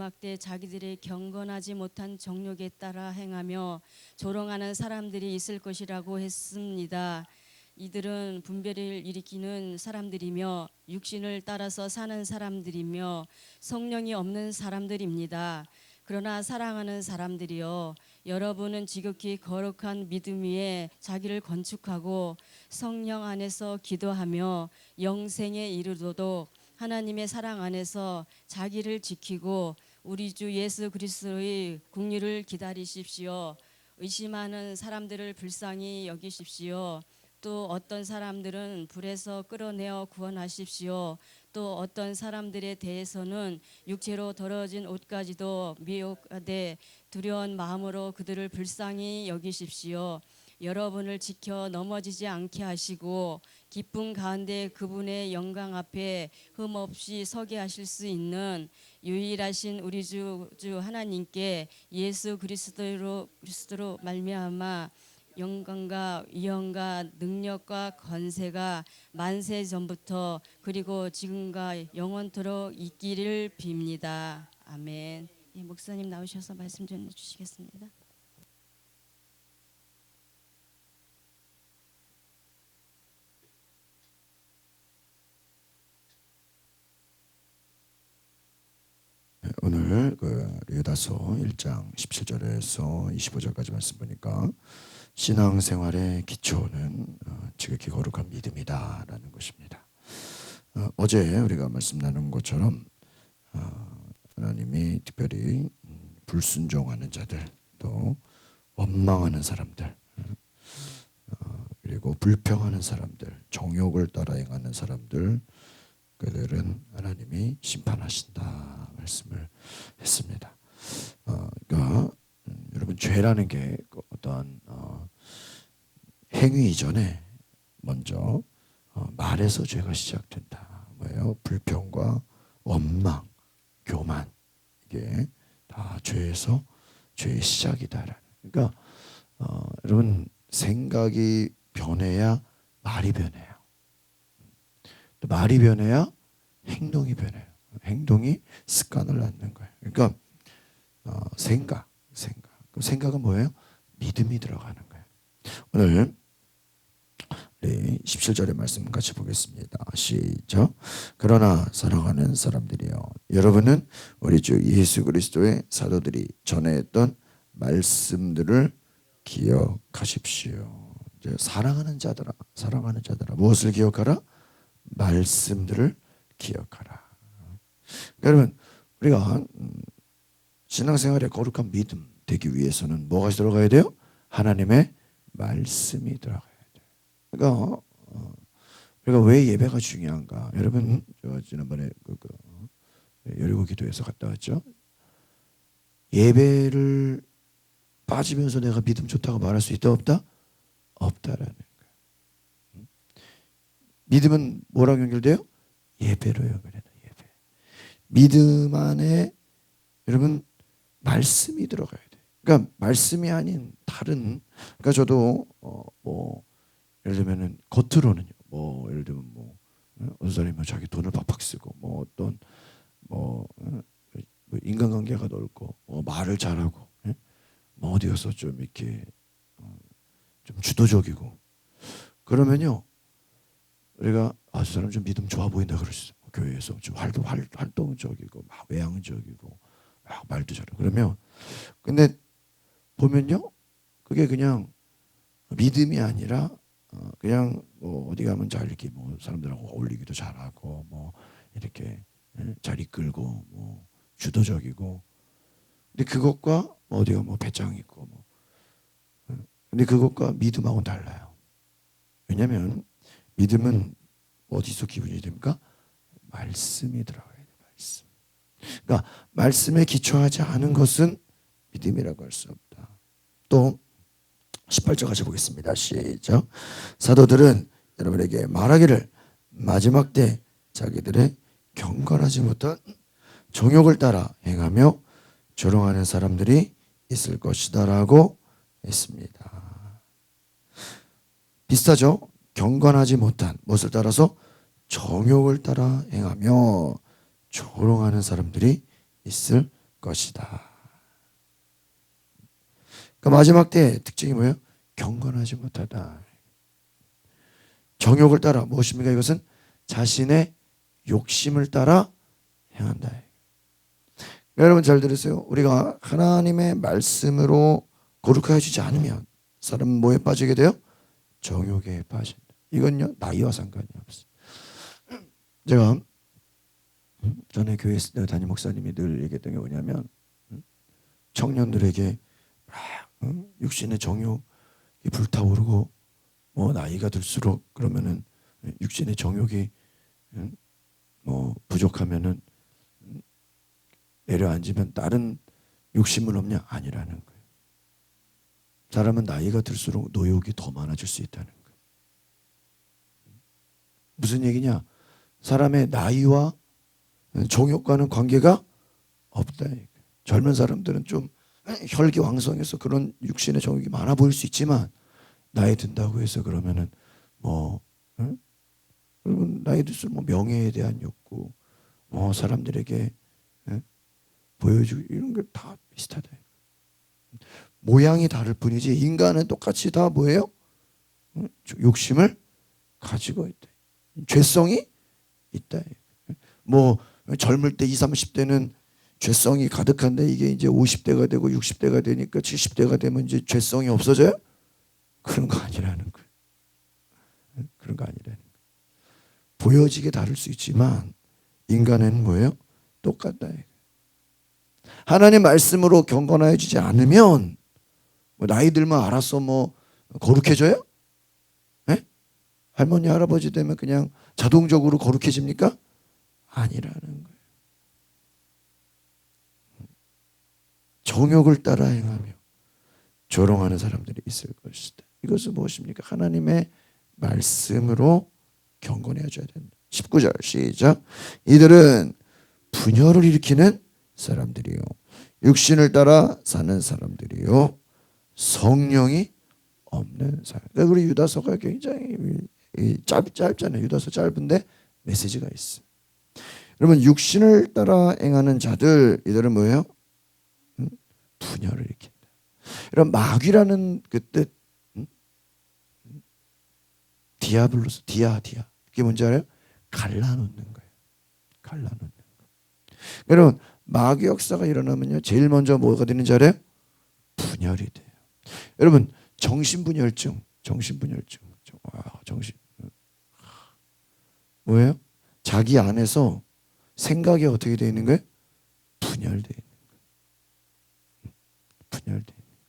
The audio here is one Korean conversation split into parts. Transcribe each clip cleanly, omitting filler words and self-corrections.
마지막 때 자기들의 경건하지 못한 정욕에 따라 행하며 조롱하는 사람들이 있을 것이라고 했습니다. 이들은 분별을 일으키는 사람들이며 육신을 따라서 사는 사람들이며 성령이 없는 사람들입니다. 그러나 사랑하는 사람들이여, 여러분은 지극히 거룩한 믿음 위에 자기를 건축하고 성령 안에서 기도하며 영생에 이르도록 하나님의 사랑 안에서 자기를 지키고 우리 주 예수 그리스도의 국리를 기다리십시오. 의심하는 사람들을 불쌍히 여기십시오. 또 어떤 사람들은 불에서 끌어내어 구원하십시오. 또 어떤 사람들에 대해서는 육체로 더러워진 옷까지도 미혹하되 두려운 마음으로 그들을 불쌍히 여기십시오. 여러분을 지켜 넘어지지 않게 하시고 기쁨 가운데 그분의 영광 앞에 흠없이 서게 하실 수 있는 유일하신 우리 주 하나님께 예수 그리스도로 말미암아 영광과 위엄과 능력과 권세가 만세 전부터 그리고 지금과 영원토록 있기를 빕니다. 아멘. 예, 목사님 나오셔서 말씀 전해 주시겠습니다. 오늘 유다서 1장 17절에서 25절까지 말씀 보니까 신앙생활의 기초는 지극히 거룩한 믿음이다라는 것입니다. 어제 우리가 말씀 나눈 것처럼 하나님이 특별히 불순종하는 자들, 또 원망하는 사람들, 그리고 불평하는 사람들, 정욕을 따라 행하는 사람들, 그들은 하나님이 심판하신다 말씀을 했습니다. 그러니까 여러분, 죄라는 게 어떠한 행위 이전에 먼저 말에서 죄가 시작된다. 뭐예요? 불평과 원망, 교만, 이게 다 죄에서 죄의 시작이다라는. 그러니까 여러분, 생각이 변해야 말이 변해요. 또 말이 변해야 행동이 변해요. 행동이 습관을 낳는 거예요. 그러니까 생각은 뭐예요? 믿음이 들어가는 거예요. 오늘 우리 17절의 말씀 같이 보겠습니다. 시작. 그러나 사랑하는 사람들이여, 여러분은 우리 주 예수 그리스도의 사도들이 전해했던 말씀들을 기억하십시오. 이제 사랑하는 자들아 무엇을 기억하라? 말씀들을 기억하라. 여러분, 우리가 신앙생활에 거룩한 믿음 되기 위해서는 뭐가 들어가야 돼요? 하나님의 말씀이 들어가야 돼요. 그러니까 우리가 왜 예배가 중요한가? 여러분, 저 지난번에 여리고 기도에서 갔다 왔죠. 예배를 빠지면서 내가 믿음 좋다고 말할 수 있다 없다? 없다라는 거예요. 믿음은 뭐랑 연결돼요? 예배로 연결해요. 예배. 믿음 안에 여러분 말씀이 들어가야 돼요. 그러니까 말씀이 아닌 다른, 그러니까 저도 예를 들면은 겉으로는요. 예를 들면 어떤 사람이 자기 돈을 팍팍 쓰고 어떤 인간관계가 넓고 말을 잘하고 어디 가서 좀 이렇게 좀 주도적이고 그러면요, 우리가 저 사람 좀 믿음 좋아 보인다 그럴 수 있어요. 교회에서 좀 활동적이고 막 외향적이고 막 말도 잘하고 그러면, 근데 보면요, 그게 그냥 믿음이 아니라 그냥 어디 가면 잘 이렇게 사람들하고 어울리기도 잘하고 이렇게 잘 이끌고 주도적이고, 근데 그것과 어디 가면 배짱 있고 근데 그것과 믿음하고는 달라요. 왜냐하면 믿음은 어디서 기분이 됩니까? 말씀이 들어가야 돼요. 말씀. 그러니까 말씀에 기초하지 않은 것은 믿음이라고 할 수 없다. 또 18절 같이 보겠습니다. 시작. 사도들은 여러분에게 말하기를 마지막 때 자기들의 경건하지 못한 정욕을 따라 행하며 조롱하는 사람들이 있을 것이다 라고 했습니다. 비슷하죠? 경건하지 못한 무엇을 따라서? 정욕을 따라 행하며 조롱하는 사람들이 있을 것이다. 그 마지막 때의 특징이 뭐예요? 경건하지 못하다. 정욕을 따라 무엇입니까? 이것은 자신의 욕심을 따라 행한다. 여러분 잘 들으세요. 우리가 하나님의 말씀으로 거룩하게 주지 않으면 사람은 뭐에 빠지게 돼요? 정욕에 빠진다. 이건요 나이와 상관이 없어요. 제가 전에 교회 있을 때 담임 목사님이 늘 얘기했던 게 뭐냐면 청년들에게 육신의 정욕이 불타오르고 뭐 나이가 들수록 그러면은 육신의 정욕이 뭐 부족하면은 내려앉으면 다른 욕심은 없냐? 아니라는 거예요. 사람은 나이가 들수록 노욕이 더 많아질 수 있다는 거예요. 무슨 얘기냐? 사람의 나이와 정욕과는 관계가 없다. 젊은 사람들은 좀 혈기왕성해서 그런 육신의 정욕이 많아 보일 수 있지만 나이 든다고 해서 그러면은 뭐 여러분 나이 들수록 뭐 명예에 대한 욕구, 뭐 사람들에게 보여주고 이런 게 다 비슷하다. 모양이 다를 뿐이지 인간은 똑같이 다 뭐예요? 욕심을 가지고 있다. 죄성이 있다. 뭐 젊을 때 20, 30대는 죄성이 가득한데 이게 이제 50대가 되고 60대가 되니까 70대가 되면 이제 죄성이 없어져요? 그런 거 아니라는 거예요. 그런 거 아니라는 거예요. 보여지게 다를 수 있지만 인간은 뭐예요? 똑같다. 하나님 말씀으로 경건하여 주지 않으면 뭐 나이 들면 알아서 뭐 거룩해져요? 네? 할머니 할아버지 되면 그냥 자동적으로 거룩해집니까? 아니라는 거예요. 정욕을 따라 행하며 조롱하는 사람들이 있을 것이다. 이것은 무엇입니까? 하나님의 말씀으로 경건해야 줘야 된다. 19절 시작. 이들은 분열을 일으키는 사람들이요 육신을 따라 사는 사람들이요 성령이 없는 사람. 그러니까 우리 유다서가 굉장히 짧잖아요. 유다서 짧은데 메시지가 있어요. 여러분 육신을 따라 행하는 자들 이들은 뭐예요? 분열을 일으킨다. 이런 마귀라는 그 뜻, 디아블로스, 디아. 이게 뭔지 알아요? 갈라놓는 거예요. 갈라놓는 거. 여러분 마귀 역사가 일어나면요, 제일 먼저 뭐가 되는 줄 알아요? 분열이 돼요. 여러분 정신분열증. 정신 뭐예요? 자기 안에서 생각이 어떻게 되어 있는 거예요? 분열되어 있는 거예요. 분열되어 있는 거예요.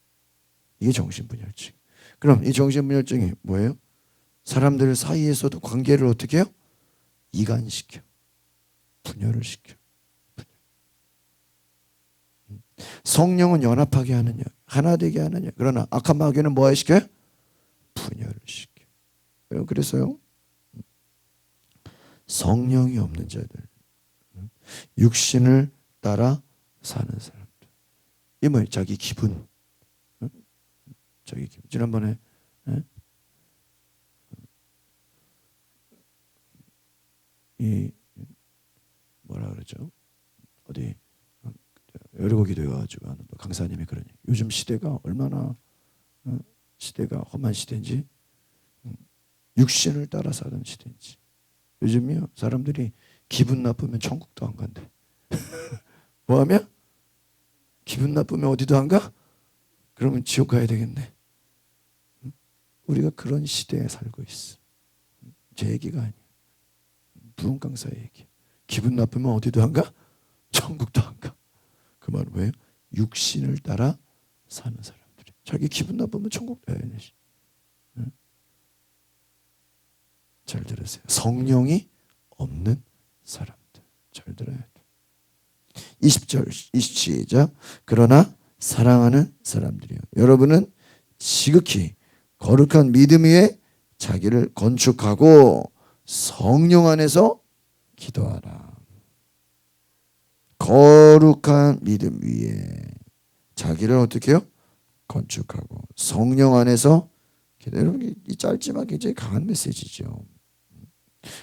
이게 정신분열증. 그럼 이 정신분열증이 뭐예요? 사람들 사이에서도 관계를 어떻게 해요? 이간시켜. 분열을 시켜. 성령은 연합하게 하느냐, 하나 되게 하느냐. 그러나 악한 마귀는 뭐 시켜요? 분열을 시켜. 그래서요, 성령이 없는 자들, 육신을 따라 사는 사람들, 이 뭐예요? 자기 기분, 자기 기분. 지난번에 이 뭐라 그러죠? 어디 여러 기도에 가지고 하는 강사님이 그러니 요즘 시대가 얼마나 시대가 험한 시대인지, 육신을 따라 사는 시대인지. 요즘이요 사람들이 기분 나쁘면 천국도 안 간대. 뭐하면? 기분 나쁘면 어디도 안 가? 그러면 지옥 가야 되겠네. 우리가 그런 시대에 살고 있어. 제 얘기가 아니야. 부흥 강사의 얘기. 기분 나쁘면 어디도 안 가? 천국도 안 가. 그 말은 뭐예요? 육신을 따라 사는 사람들이. 자기 기분 나쁘면 천국 가야지. 잘 들으세요. 성령이 없는 사람들. 잘 들어야 돼. 20절 시작. 그러나 사랑하는 사람들이요 여러분은 지극히 거룩한 믿음 위에 자기를 건축하고 성령 안에서 기도하라. 거룩한 믿음 위에 자기를 어떻게 해요? 건축하고 성령 안에서 기도. 여러분 이 짧지만 굉장히 강한 메시지죠.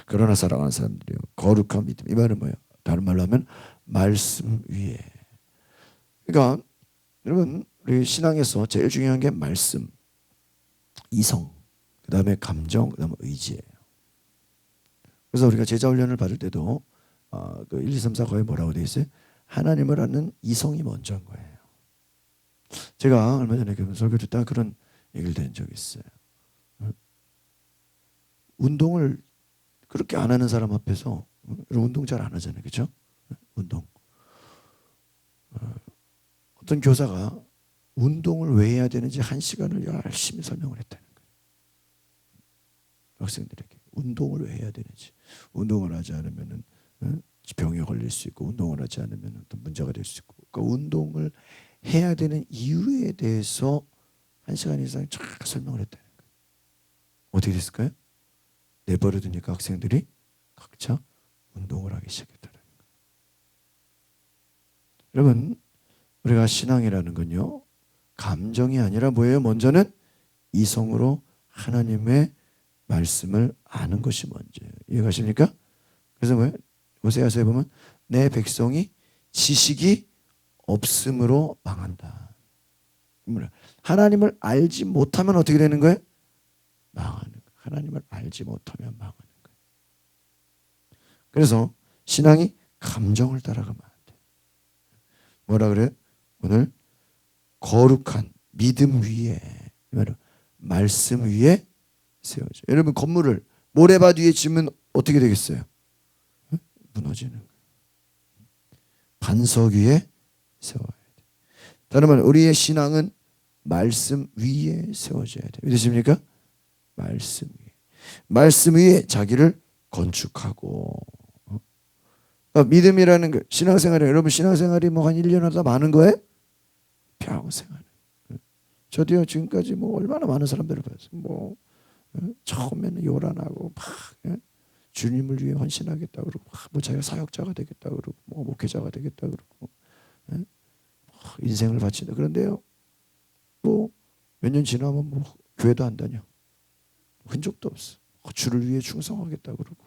그러나 사랑하는 사람들이요 거룩한 믿음. 이 말은 뭐예요? 다른 말로 하면 말씀 위에. 그러니까 여러분 우리 신앙에서 제일 중요한 게 말씀, 이성, 그 다음에 감정, 그 다음에 의지예요. 그래서 우리가 제자 훈련을 받을 때도 그 1, 2, 3, 4과에 뭐라고 되어 있어요? 하나님을 아는 이성이 먼저인 거예요. 제가 얼마 전에 설교 듣다가 그런 얘기를 들은 적이 있어요. 운동을 그렇게 안 하는 사람 앞에서 운동 잘 안 하잖아요. 그렇죠? 운동. 어떤 교사가 운동을 왜 해야 되는지 1시간을 열심히 설명을 했다는 거예요. 학생들에게 운동을 왜 해야 되는지. 운동을 하지 않으면 병에 걸릴 수 있고 운동을 하지 않으면 어떤 문제가 될 수 있고 그러니까 운동을 해야 되는 이유에 대해서 1시간 이상 쫙 설명을 했다는 거예요. 어떻게 됐을까요? 내버려두니까 학생들이 각자 운동을 하기 시작했다는 거예요. 여러분 우리가 신앙이라는 건요 감정이 아니라 뭐예요? 먼저는 이성으로 하나님의 말씀을 아는 것이 먼저예요. 이해가십니까? 그래서 뭐예요? 호세아서에 보면 내 백성이 지식이 없음으로 망한다. 하나님을 알지 못하면 어떻게 되는 거예요? 망하는 거예요. 하나님을 알지 못하면 망하는 거예요. 그래서 신앙이 감정을 따라가면 안 돼요. 뭐라 그래요? 오늘 거룩한 믿음 위에 말씀 위에 세워져. 여러분 건물을 모래밭 위에 지으면 어떻게 되겠어요? 무너지는 거예요. 반석 위에 세워야 돼. 다른 말 우리의 신앙은 말씀 위에 세워져야 돼요. 믿으십니까? 말씀 위에. 말씀 위에 자기를 건축하고. 그러니까 믿음이라는 거 신앙생활이 여러분 신앙생활이 뭐 한 1년 하다 많은 거예요? 평생하는. 저도요 지금까지 뭐 얼마나 많은 사람들을 봤어요. 뭐 처음에는 요란하고 막 주님을 위해 헌신하겠다 그러고 뭐 자기가 사역자가 되겠다 그러고 뭐 목회자가 되겠다 그러고 인생을 바친다. 그런데요 뭐 몇 년 지나면 뭐 교회도 안 다녀. 흔적도 없어. 주를 위해 충성하겠다 그러고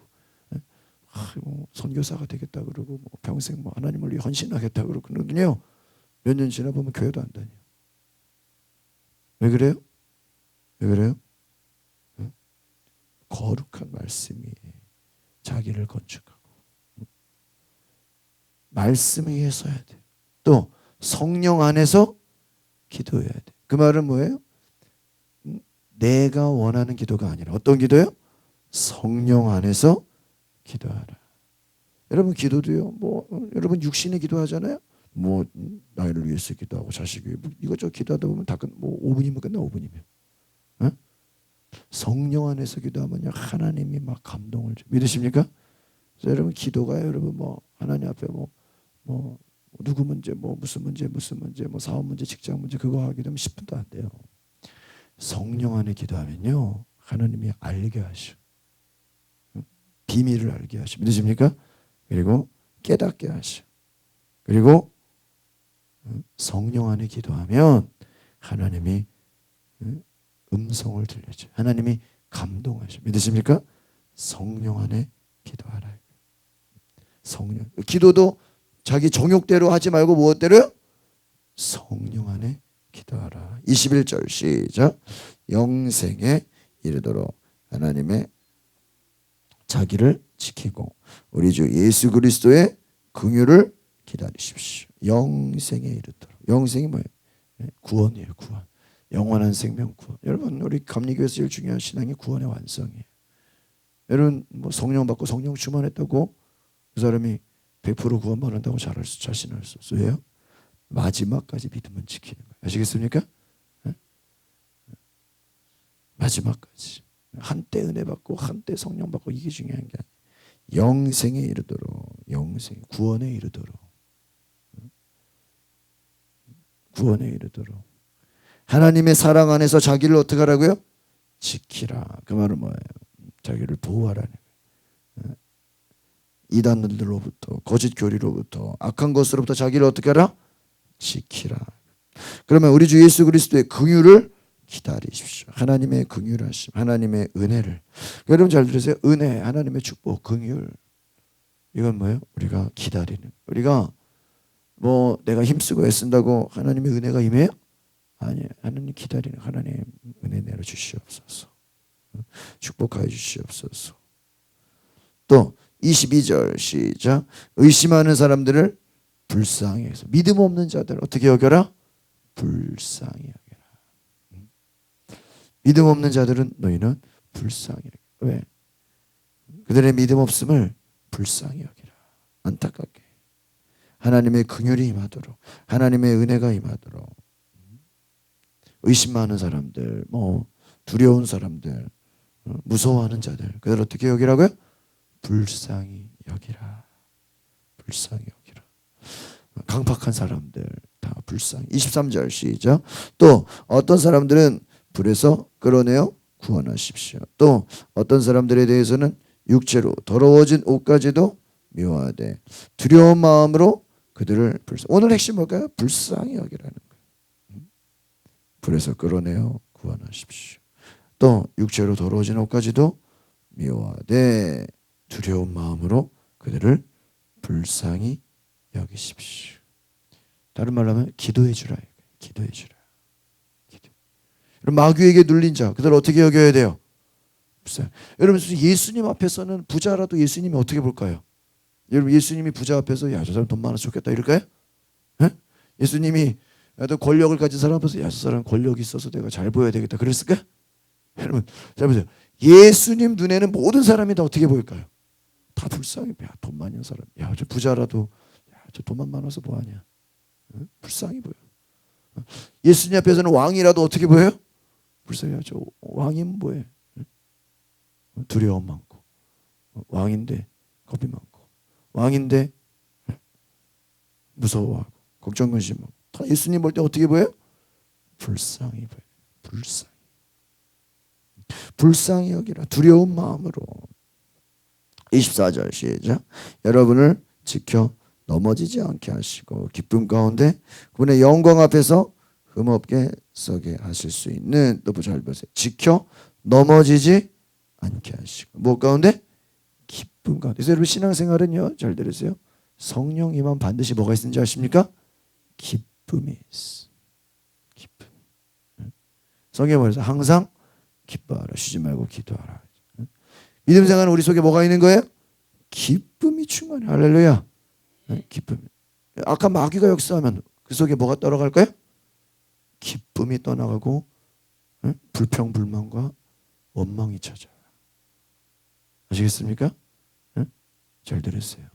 뭐 선교사가 되겠다 그러고 뭐 평생 뭐 하나님을 위해 헌신하겠다 그러고 그러거든요. 몇 년 지나 보면 교회도 안 다녀. 왜 그래요? 왜 그래요? 거룩한 말씀이 자기를 건축하고 말씀 위에 서야 돼. 또 성령 안에서 기도해야 돼. 그 말은 뭐예요? 내가 원하는 기도가 아니라 어떤 기도요? 성령 안에서 기도하라. 여러분 기도도요. 뭐 여러분 육신의 기도하잖아요. 뭐 나이를 위해서 기도하고 자식 위해 이것저것 기도하다 보면 다 뭐 5분이면 끝나 5분이면. 어? 성령 안에서 기도하면요 하나님이 막 감동을 줘. 믿으십니까? 그래서 여러분 기도가 여러분 뭐 하나님 앞에 뭐 누구 문제 뭐 무슨 문제 뭐 사업 문제 직장 문제 그거 하게 되면 10분도 안 돼요. 성령 안에 기도하면요 하나님이 알게 하셔. 비밀을 알게 하셔. 믿으십니까? 그리고 깨닫게 하셔. 그리고 성령 안에 기도하면 하나님이 음성을 들려줘. 하나님이 감동하셔. 믿으십니까? 성령 안에 기도하라. 성령. 기도도 자기 정욕대로 하지 말고 무엇대로요? 성령 안에 기도하라. 21절 시작. 영생에 이르도록 하나님의 자기를 지키고 우리 주 예수 그리스도의 긍휼을 기다리십시오. 영생에 이르도록. 영생이 뭐예요? 구원이에요. 구원. 영원한 생명 구원. 여러분 우리 감리교에서 제일 중요한 신앙이 구원의 완성이에요. 여러분 뭐 성령 받고 성령 충만했다고 그 사람이 100% 구원받는다고 자신할 수 없어요. 왜요? 마지막까지 믿음은 지키는 거예요. 아시겠습니까? 마지막까지. 한때 은혜 받고 한때 성령 받고 이게 중요한 게 아니에요. 영생에 이르도록. 영생 구원에 이르도록. 구원에 이르도록. 하나님의 사랑 안에서 자기를 어떻게 하라고요? 지키라. 그 말은 뭐예요? 자기를 보호하라는 거예요. 이단들로부터 거짓 교리로부터 악한 것으로부터 자기를 어떻게 하라? 지키라. 그러면 우리 주 예수 그리스도의 긍휼을 기다리십시오. 하나님의 긍휼하심, 하나님의 은혜를. 여러분 잘 들으세요. 은혜, 하나님의 축복, 긍휼. 이건 뭐예요? 우리가 기다리는. 우리가 뭐 내가 힘쓰고 애쓴다고 하나님의 은혜가 임해요? 아니에요. 하나님 기다리는 하나님 은혜 내려 주시옵소서. 축복하여 주시옵소서. 또 22절 시작. 의심하는 사람들을 불쌍히 해서 믿음 없는 자들 어떻게 여겨라? 불쌍히 여겨라. 믿음 없는 자들은 너희는 불쌍히 여겨라. 왜? 그들의 믿음 없음을 불쌍히 여기라. 안타깝게 하나님의 긍휼이 임하도록 하나님의 은혜가 임하도록 의심 많은 사람들 뭐 두려운 사람들 무서워하는 자들 그들 어떻게 여기라고요? 불쌍히 여기라. 불쌍히 여기라. 강팍한 사람들 다 불쌍히. 23절 시작. 또 어떤 사람들은 불에서 끌어내어 구원하십시오. 또 어떤 사람들에 대해서는 육체로 더러워진 옷까지도 미워하되 두려운 마음으로 그들을 오늘 핵심 뭘까요? 불쌍히 여기라는 거예요. 불에서 끌어내어 구원하십시오. 또 육체로 더러워진 옷까지도 미워하되 두려운 마음으로 그들을 불쌍히 여기십시오. 다른 말로 하면 기도해 주라. 기도해 주라. 마귀에게 눌린 자 그들 어떻게 여겨야 돼요? 여러분 예수님 앞에서는 부자라도 예수님이 어떻게 볼까요? 여러분 예수님이 부자 앞에서 야 저 사람 돈 많아서 좋겠다 이럴까요? 에? 예수님이 또 권력을 가진 사람 앞에서 야 저 사람 권력이 있어서 내가 잘 보여야 되겠다 그랬을까요? 여러분 잘 보세요. 예수님 눈에는 모든 사람이 다 어떻게 보일까요? 다 불쌍해. 야 돈 많은 사람 야 저 부자라도 야 저 돈만 많아서 뭐하냐. 에? 불쌍히 보여. 예수님 앞에서는 왕이라도 어떻게 보여요? 불쌍해. 저 왕이면 뭐해? 두려움 많고 왕인데 겁이 많고 왕인데 무서워하고 걱정 근심 많고 다 예수님 볼 때 어떻게 보여요? 불쌍히 보여요. 불쌍히. 불쌍히 여기라. 두려운 마음으로. 24절 시작. 여러분을 지켜 넘어지지 않게 하시고 기쁨 가운데 그분의 영광 앞에서 흠없게 서게 하실 수 있는 또 잘 보세요. 지켜 넘어지지 않게 하시고 무엇 가운데? 기쁨 가운데. 그래서 여러분 신앙생활은요 잘 들으세요. 성령 임하면 반드시 뭐가 있는지 아십니까? 기쁨이 있어. 기쁨. 성경에 말해서 항상 기뻐하라. 쉬지 말고 기도하라. 믿음 생활은 우리 속에 뭐가 있는 거예요? 기쁨이 충만해. 할렐루야. 기쁨. 아까 마귀가 역사하면 그 속에 뭐가 떨어갈까요? 기쁨이 떠나가고 불평불만과 원망이 찾아요. 아시겠습니까? 잘 들으세요.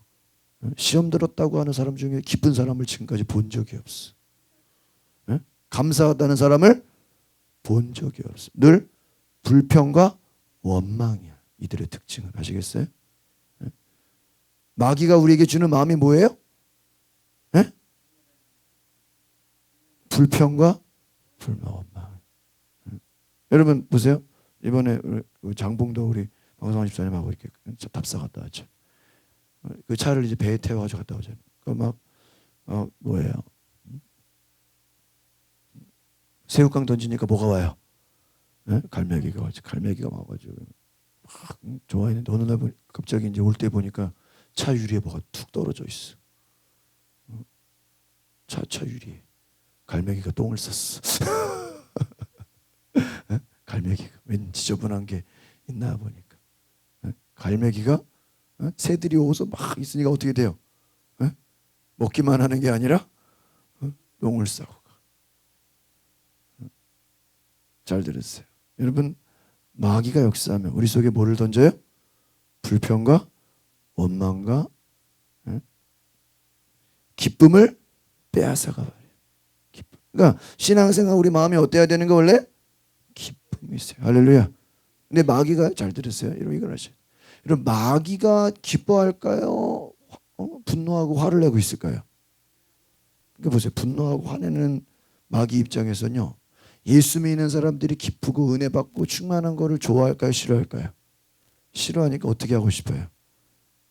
시험 들었다고 하는 사람 중에 기쁜 사람을 지금까지 본 적이 없어. 감사하다는 사람을 본 적이 없어. 늘 불평과 원망이야. 이들의 특징은 아시겠어요? 마귀가 우리에게 주는 마음이 뭐예요? 불평과 불만, 원망. 여러분 보세요. 이번에 장봉도 우리 방송환 집사님하고 이렇게 답사 갔다 왔죠. 그 차를 이제 배에 태워가지고 갔다 오잖아요. 그 뭐예요? 새우깡 던지니까 뭐가 와요? 갈매기가 와죠. 갈매기가 와가지고 막 좋아했는데 어느 날 갑자기 이제 올 때 보니까 차 유리에 뭐가 툭 떨어져 있어. 차 유리에 갈매기가 똥을 쌌어. 갈매기가 왠 지저분한 게 있나 보니까 갈매기가 새들이 오서 막 있으니까 어떻게 돼요? 먹기만 하는 게 아니라 똥을 싸고 가. 잘 들으세요. 여러분 마귀가 역사하면 우리 속에 뭐를 던져요? 불평과 원망과 기쁨을 빼앗아가 버려요. 그러니까 신앙생활 우리 마음이 어때야 되는 거 원래? 기쁨이 있어요. 할렐루야. 근데 마귀가 잘 들으세요. 여러분 이걸 아셔요. 여러분 마귀가 기뻐할까요? 분노하고 화를 내고 있을까요? 그러니까 보세요. 분노하고 화내는 마귀 입장에서는요. 예수 믿는 사람들이 기쁘고 은혜 받고 충만한 거를 좋아할까요? 싫어할까요? 싫어하니까 어떻게 하고 싶어요?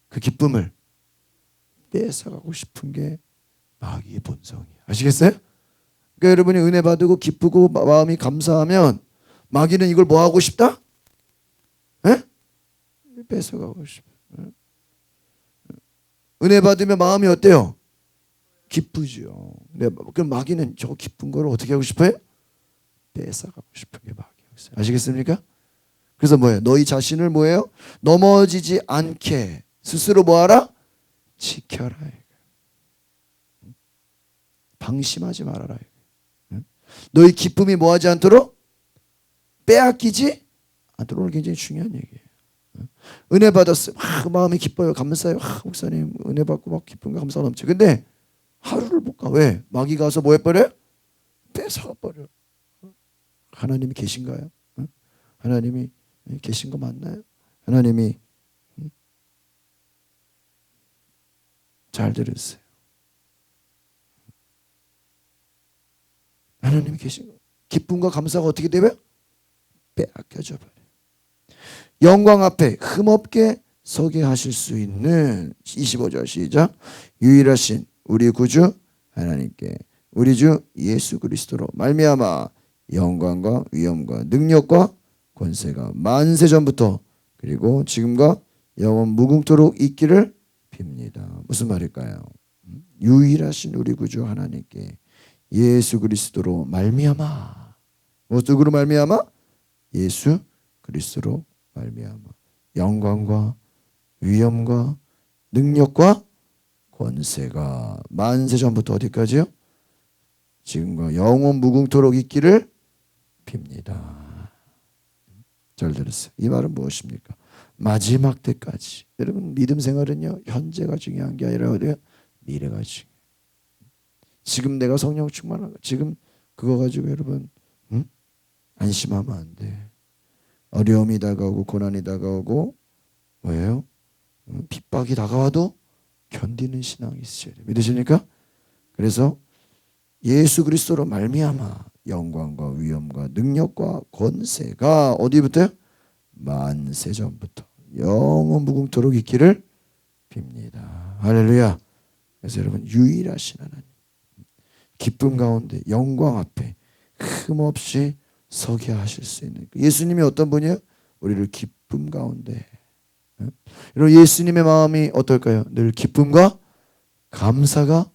그 기쁨을 뺏어가고 싶은 게 마귀의 본성이에요. 아시겠어요? 그러니까 여러분이 은혜 받고 기쁘고 마음이 감사하면 마귀는 이걸 뭐 하고 싶다? 뺏어가고 싶어요. 은혜 받으면 마음이 어때요? 기쁘죠. 근데 그 마귀는 저 기쁜 걸 어떻게 하고 싶어요? 뺏어가고 싶은 게 마귀였어요. 아시겠습니까? 그래서 뭐예요? 너희 자신을 뭐예요? 넘어지지 않게 스스로 뭐하라? 지켜라. 방심하지 말아라. 너희 기쁨이 뭐하지 않도록? 빼앗기지 않도록. 오늘 굉장히 중요한 얘기예요. 은혜 받았어요. 막 마음이 기뻐요. 감사해요. 목사님 은혜 받고 막 기쁨과 감사가 넘쳐. 근데 하루를 못 가. 왜? 마귀가 와서 뭐 해버려요? 뺏어버려. 하나님이 계신가요? 하나님이 계신 거 맞나요? 하나님이 잘 들으세요. 하나님이 계신 거. 기쁨과 감사가 어떻게 되면 빼앗겨져 버려. 영광 앞에 흠없게 서게 하실 수 있는 25절 시작. 유일하신 우리 구주 하나님께 우리 주 예수 그리스도로 말미암아 영광과 위엄과 능력과 권세가 만세 전부터 그리고 지금과 영원 무궁토록 있기를 빕니다. 무슨 말일까요? 유일하신 우리 구주 하나님께 예수 그리스도로 말미암아. 무엇으로 말미암아? 예수 그리스도로 말미암아 영광과 위엄과 능력과 권세가 만세 전부터 어디까지요? 지금과 영원 무궁토록 있기를 빕니다. 잘 들었어요. 이 말은 무엇입니까? 마지막 때까지. 여러분 믿음 생활은요 현재가 중요한 게 아니라 어디요? 미래가 중요해요. 지금 내가 성령 충만한 지금 그거 가지고 여러분 안심하면 안 돼. 어려움이 다가오고 고난이 다가오고 뭐예요? 핍박이 다가와도 견디는 신앙이 있어야 돼요. 믿으십니까? 그래서 예수 그리스도로 말미암아 영광과 위엄과 능력과 권세가 어디부터요? 만세 전부터 영원 무궁토록 있기를 빕니다. 할렐루야. 그래서 여러분 유일하신 하나님 기쁨 가운데 영광 앞에 흠없이 서게 하실 수 있는 예수님이 어떤 분이에요? 우리를 기쁨 가운데. 여러분 예수님의 마음이 어떨까요? 늘 기쁨과 감사가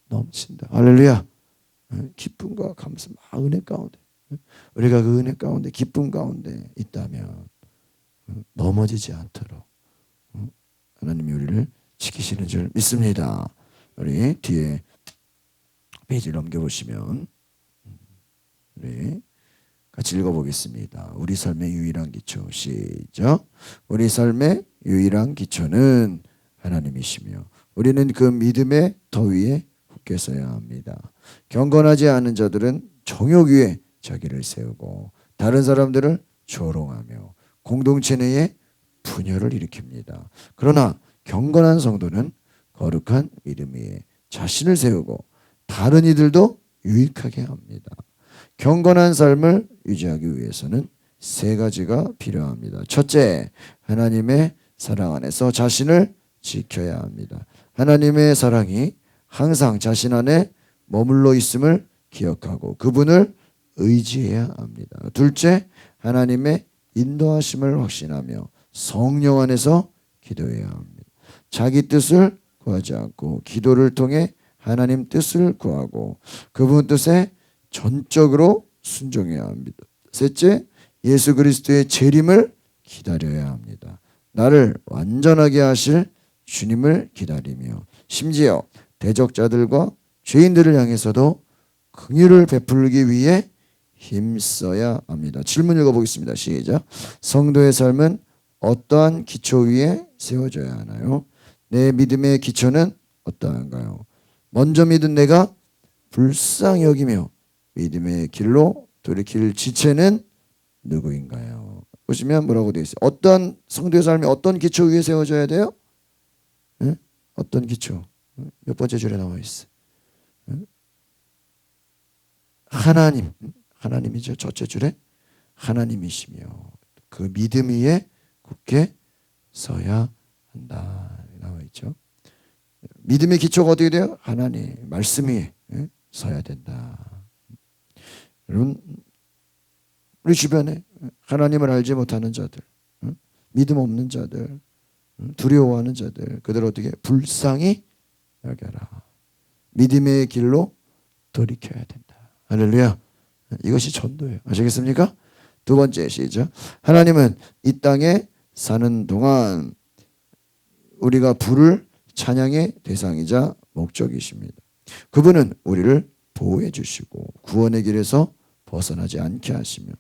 넘친다. 할렐루야. 기쁨과 감사, 은혜 가운데. 우리가 그 은혜 가운데 기쁨 가운데 있다면 넘어지지 않도록 하나님이 우리를 지키시는 줄 믿습니다. 우리 뒤에 페이지를 넘겨보시면 우리 같이 읽어보겠습니다. 우리 삶의 유일한 기초 시작. 우리 삶의 유일한 기초는 하나님이시며 우리는 그 믿음의 더 위에 굳게 서야 합니다. 경건하지 않은 자들은 정욕 위에 자기를 세우고 다른 사람들을 조롱하며 공동체 내에 분열을 일으킵니다. 그러나 경건한 성도는 거룩한 믿음 위에 자신을 세우고 다른 이들도 유익하게 합니다. 경건한 삶을 유지하기 위해서는 세 가지가 필요합니다. 첫째, 하나님의 사랑 안에서 자신을 지켜야 합니다. 하나님의 사랑이 항상 자신 안에 머물러 있음을 기억하고 그분을 의지해야 합니다. 둘째, 하나님의 인도하심을 확신하며 성령 안에서 기도해야 합니다. 자기 뜻을 구하지 않고 기도를 통해 하나님 뜻을 구하고 그분 뜻에 전적으로 순종해야 합니다. 셋째, 예수 그리스도의 재림을 기다려야 합니다. 나를 완전하게 하실 주님을 기다리며 심지어 대적자들과 죄인들을 향해서도 긍휼을 베풀기 위해 힘써야 합니다. 질문 읽어보겠습니다. 시작. 성도의 삶은 어떠한 기초 위에 세워져야 하나요? 내 믿음의 기초는 어떠한가요? 먼저 믿은 내가 불쌍히 여기며 믿음의 길로 돌이킬 지체는 누구인가요? 보시면 뭐라고 되어 있어요? 어떤 성도의 삶이 어떤 기초 위에 세워져야 돼요? 네? 어떤 기초? 몇 번째 줄에 나와 있어요? 하나님, 하나님이죠. 첫째 줄에 하나님이시며 그 믿음 위에 굳게 서야 한다 나와 있죠. 믿음의 기초가 어떻게 돼요? 하나님 말씀 위에 서야 된다. 여러분 우리 주변에 하나님을 알지 못하는 자들, 믿음 없는 자들, 두려워하는 자들, 그들 어떻게 불쌍히 여겨라. 믿음의 길로 돌이켜야 된다. 할렐루야. 이것이 전도예요. 아시겠습니까? 두 번째 시작. 하나님은 이 땅에 사는 동안 우리가 부를 찬양의 대상이자 목적이십니다. 그분은 우리를 보호해 주시고 구원의 길에서 벗어나지 않게 하시며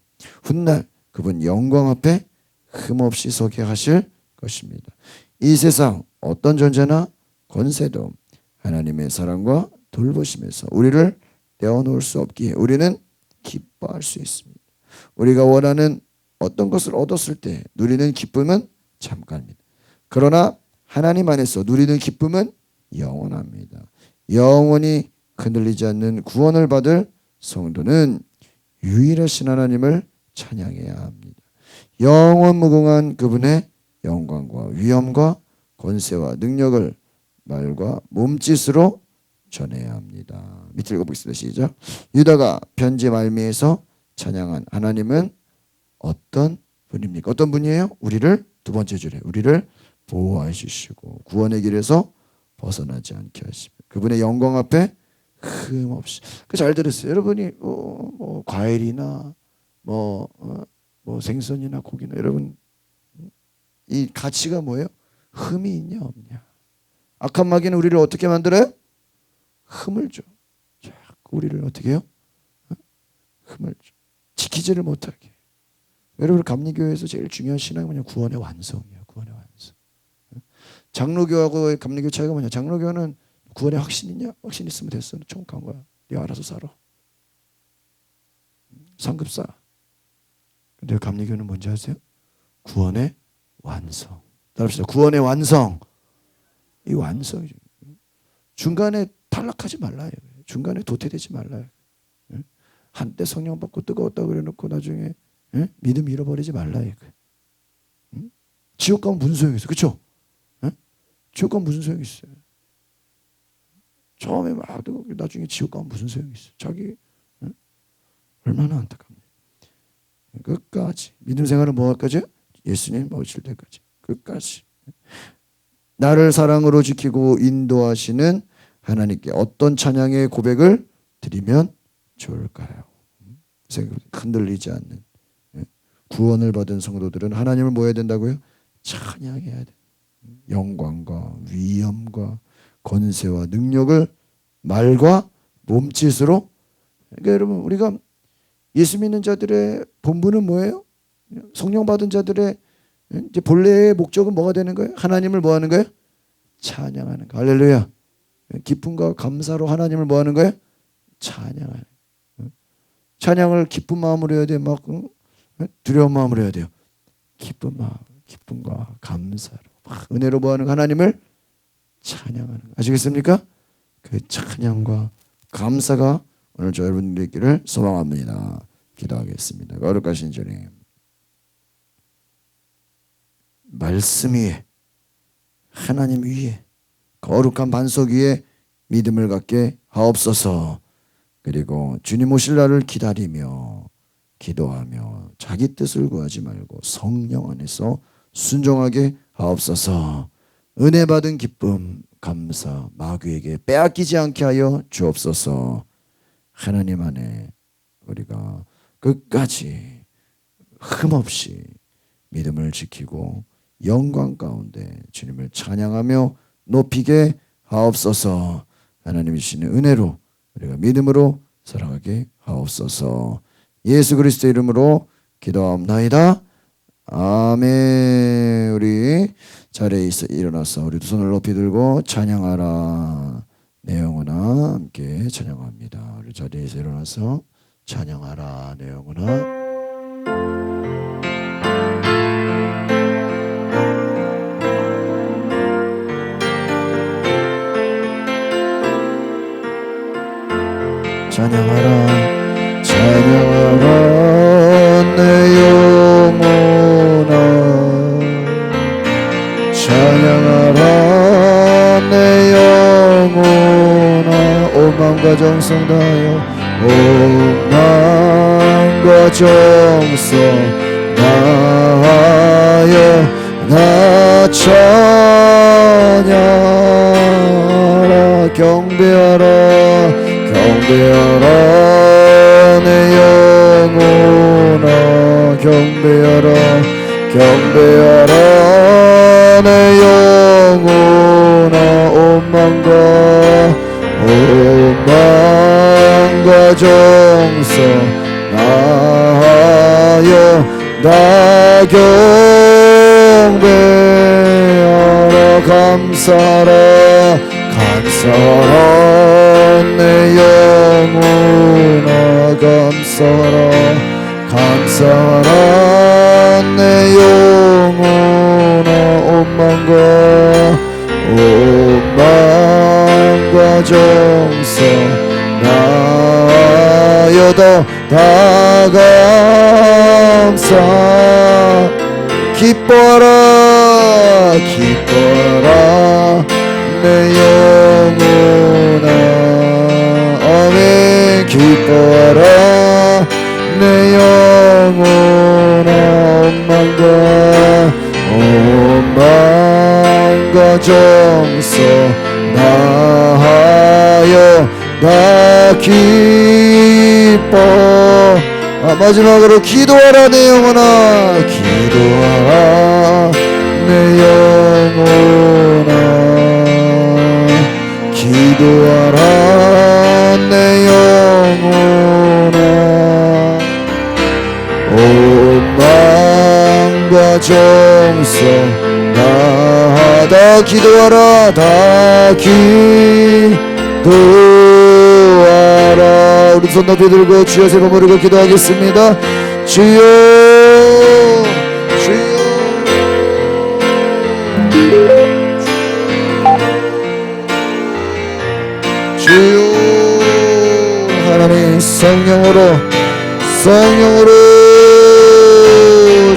훗날 그분 영광 앞에 흠없이 서게 하실 것입니다. 이 세상 어떤 존재나 권세도 하나님의 사랑과 돌보심에서 우리를 떼어놓을 수 없기에 우리는 기뻐할 수 있습니다. 우리가 원하는 어떤 것을 얻었을 때 누리는 기쁨은 잠깐입니다. 그러나 하나님 안에서 누리는 기쁨은 영원합니다. 영원히 흔들리지 않는 구원을 받을 성도는 유일하신 하나님을 찬양해야 합니다. 영원무궁한 그분의 영광과 위엄과 권세와 능력을 말과 몸짓으로 전해야 합니다. 밑을 읽어보겠습니다. 시작. 유다가 편지 말미에서 찬양한 하나님은 어떤 분입니까? 어떤 분이에요? 우리를 두 번째 줄에 우리를 보호해 주시고 구원의 길에서 벗어나지 않게 하시며 그분의 영광 앞에 흠없이. 잘 들었어요. 여러분이 과일이나 생선이나 고기나 여러분 이 가치가 뭐예요? 흠이 있냐 없냐. 악한 마귀는 우리를 어떻게 만들어요? 흠을 줘. 자꾸 우리를 어떻게 해요? 흠을 줘. 지키지를 못하게. 여러분 감리교회에서 제일 중요한 신앙이 뭐냐? 구원의 완성이에요. 구원의 완성. 장로교하고 감리교 차이가 뭐냐? 장로교는 구원의 확신 있냐? 확신 있으면 됐어. 천국 간 거야. 네가 알아서 살아. 상급사. 근데 감리교는 뭔지 아세요? 구원의 완성. 따라합시다. 구원의 완성. 이 완성이죠. 중간에 탈락하지 말라요. 중간에 도태되지 말라요. 한때 성령 받고 뜨거웠다고 그래놓고 나중에 믿음 잃어버리지 말라요. 지옥 가면 무슨 소용이 있어? 그렇죠? 지옥 가면 무슨 소용이 있어요? 처음에 막 나중에 지옥 가면 무슨 소용이 있어? 자기 얼마나 안타깝냐. 끝까지 믿음 생활은 뭐까지? 예수님 오실 때까지 끝까지 나를 사랑으로 지키고 인도하시는 하나님께 어떤 찬양의 고백을 드리면 좋을까요? 흔들리지 않는 구원을 받은 성도들은 하나님을 뭐 해야 된다고요? 찬양해야 돼. 영광과 위엄과 권세와 능력을 말과 몸짓으로. 그러니까 여러분 우리가 예수 믿는 자들의 본분은 뭐예요? 성령 받은 자들의 이제 본래의 목적은 뭐가 되는 거예요? 하나님을 뭐 하는 거예요? 찬양하는 거. 할렐루야. 기쁨과 감사로 하나님을 뭐 하는 거예요? 찬양하는 거예요. 찬양을 기쁜 마음으로 해야 돼요? 막 두려운 마음으로 해야 돼요? 기쁜 마음, 기쁨과 감사로 막 은혜로 뭐 하는 거? 하나님을 찬양하는 거. 아시겠습니까? 그 찬양과 감사가 오늘 저 여러분들이 있기를 소망합니다. 기도하겠습니다. 거룩하신 주님, 말씀 위에 하나님 위에 거룩한 반석 위에 믿음을 갖게 하옵소서. 그리고 주님 오실 날을 기다리며 기도하며 자기 뜻을 구하지 말고 성령 안에서 순종하게 하옵소서. 은혜 받은 기쁨 감사 마귀에게 빼앗기지 않게 하여 주옵소서. 하나님 안에 우리가 끝까지 흠없이 믿음을 지키고 영광 가운데 주님을 찬양하며 높이게 하옵소서. 하나님 주시는 은혜로 우리가 믿음으로 살아가게 하옵소서. 예수 그리스도 이름으로 기도하옵나이다. 아멘. 우리 자리에 일어나서 우리 두 손을 높이 들고 찬양하라 내 영혼아 함께 찬양합니다. 우리 자리에서 일어나서 찬양하라 내 영혼아. 찬양하라 찬양하라 내 영혼아 찬양하라 내 영혼아 온 마음과 정성 다하여 온 마음과 정성 다하여 나 찬양하라 경배하라 경배하라 내 영혼아 경배하라 경배하라 내 영혼아 오만과 정성 나하여 나 경배하라 감사하라 감사하라 내 영혼아 감사하라 감사하라 내 영혼아 오만과 정성 나여도 다 감사 기뻐하라 기뻐하라 내 영혼아 아멘 기뻐하라 내 영혼아 오만과 정성 나하여 나 기뻐 마지막으로 기도하라 내 영혼아 기도하라 내 영혼아 기도하라 내 영혼아 오만과 정성 다 기도하라 다 기도하라 우리 손 높이 들고 주여 세 번 부르고 기도하겠습니다. 주여 주여 주여 하나님 성령으로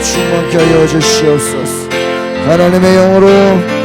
충만케 하여 주시옵소서. 하나님의 영으로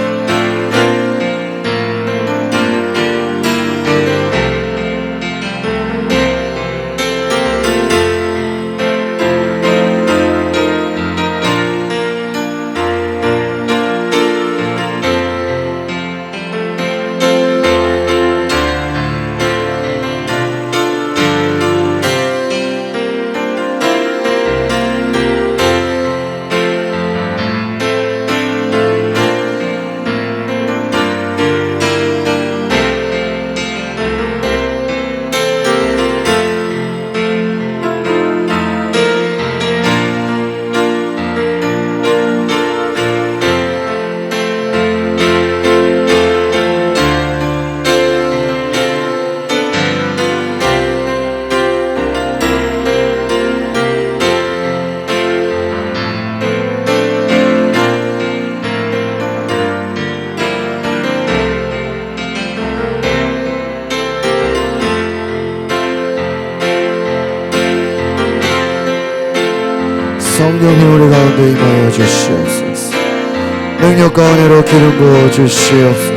성령님 우리 가운데 임하여 주시옵소서. 능력과 은혜로 기름 부어 주시옵소서.